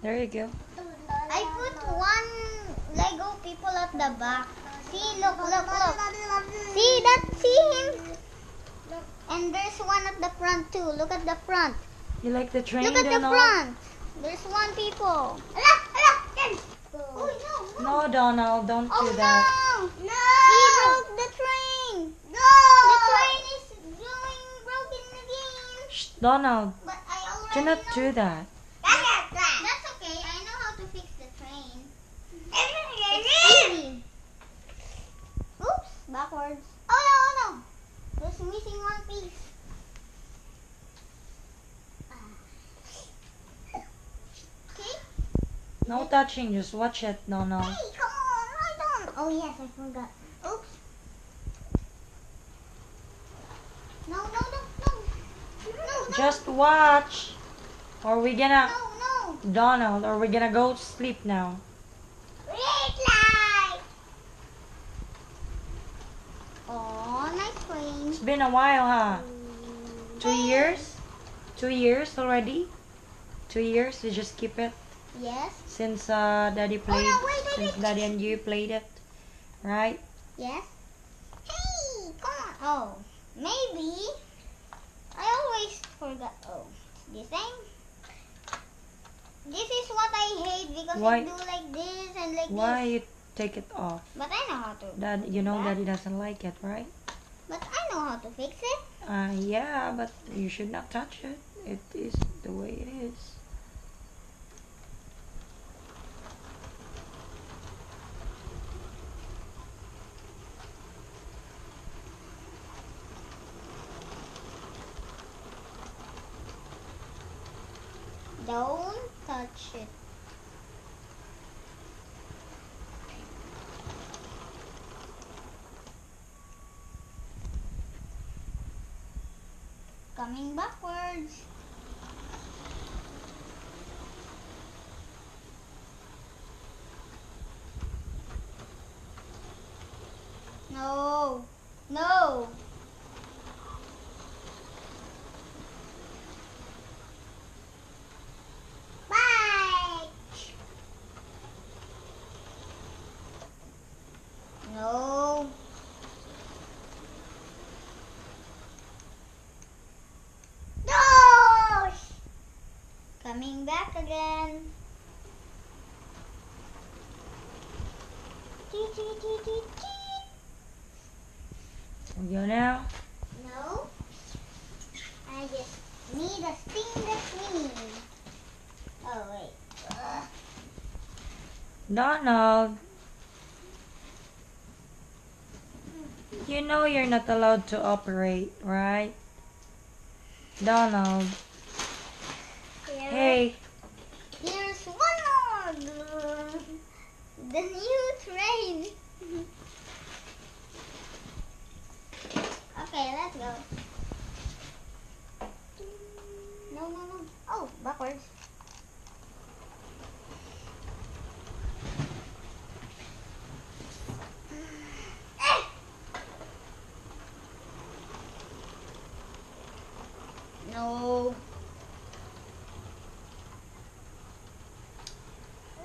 There you go. I put one Lego people at the back. See, look. See that? See him? And there's one at the front too. Look at the front. You like the train, Look at the Donald? front. There's one people. Oh no! No, Donald, don't Oh do that. no! He broke the train. No! The train is going broken again. Shh, Donald, But I already do not know. do that. That's okay. I know how to fix the train. It's easy. Oops, backwards. Oh no! There's missing one piece. Okay. No touching, just watch it, Donald. Hey, come on, hold on. Oh yes, I forgot. Oops. No. Just watch. Or we gonna, No. Donald, or we gonna go to sleep now. Red light. Oh, nice train. It's been a while, huh? 2 years? 2 years already? 2 years, you just keep it? Yes. Since Daddy played, no, wait. since Daddy and you played it, right? Yes. Hey, come on. Oh, maybe. I always forgot. Oh, this thing. This is what I hate because Why? I do like this and like Why this. you take it off? But I know how to. Dad, you know that. Daddy doesn't like it, right? But I know how to fix it. Yeah, but you should not touch it. It is the way it is. Don't touch it. Coming backwards. No. Bye. No. Gosh. Coming back again. We go now. No. I just need a stingless mini. Oh wait. Donald, you know you're not allowed to operate, right? Donald. Hey. Here's one more. The new train. Okay, let's go. No. Oh, backwards. No.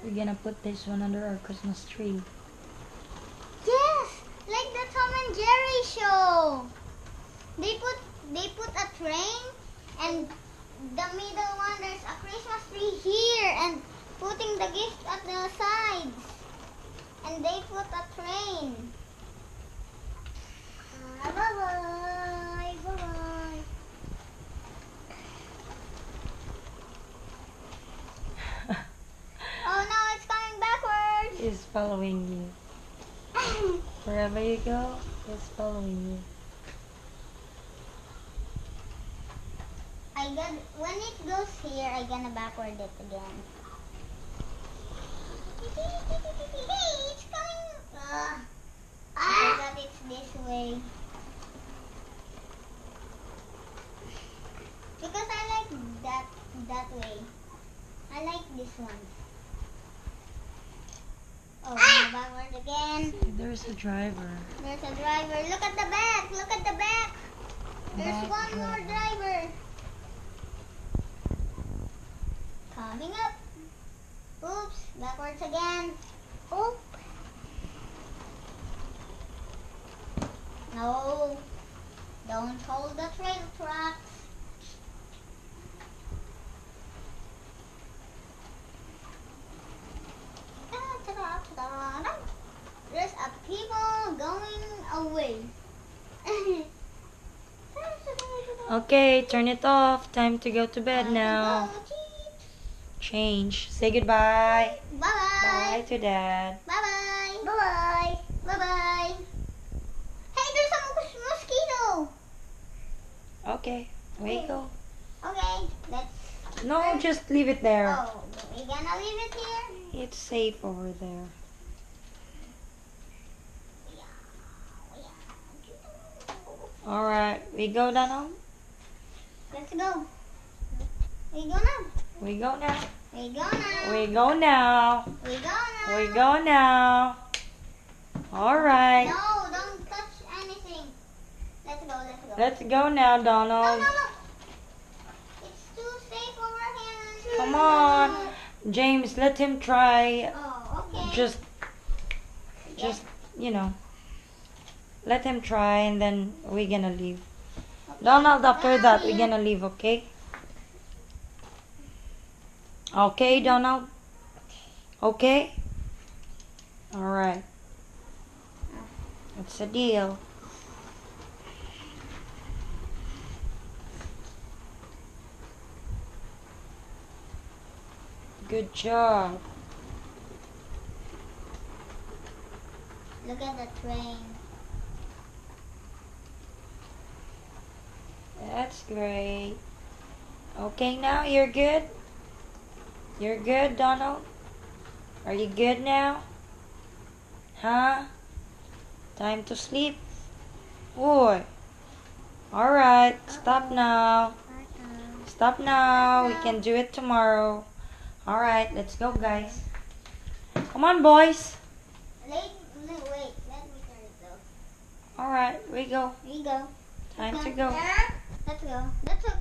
We're gonna put this one under our Christmas tree. Yes, like the Tom and Jerry show. They put a train and the middle one there's a Christmas tree here and putting the gift at the sides. And they put a train. Bye-bye. Oh no, it's coming backwards. It's following you. Wherever you go, it's following you. When it goes here, I'm gonna backward it again. Hey, it's coming. I forgot it's this way. Because I like that way. I like this one. Oh, backward again. There's a driver. There's a driver. Look at the back. Look at the back. There's one more driver. Coming up. Oops, backwards again. Oop. No, don't hold the trail tracks. There's a people going away. Okay, turn it off. Time to go to bed now. Go, Change. Say goodbye. bye-bye. Bye to Dad. Bye-bye. Bye-bye. Bye-bye. Hey, there's a mosquito. Okay, we go. Okay, let's... No, just leave it there. Oh, we're gonna leave it here? It's safe over there. Alright, we go, Donald? Let's go. We go now. We go now. We go now. We go now. We go now. We go now. Alright. No, don't touch anything. Let's go, let's go. Let's go now, No, Donald. no, no. It's too safe over here. Come on. James, let him try. Oh, okay. Just, you know. Let him try and then we're gonna leave. Donald, after that, we're gonna leave, okay? Okay, Donald? Okay? Alright. It's a deal. Good job. Look at the train. That's great. Okay, now you're good? You're good, Donald? Are you good now? Huh? Time to sleep? Boy. Alright, stop now. Stop now. We can do it tomorrow. Alright, let's go, guys. Come on, boys. Wait, let me turn it off. Alright, we go. We go. Time to go. Let's go. Let's go.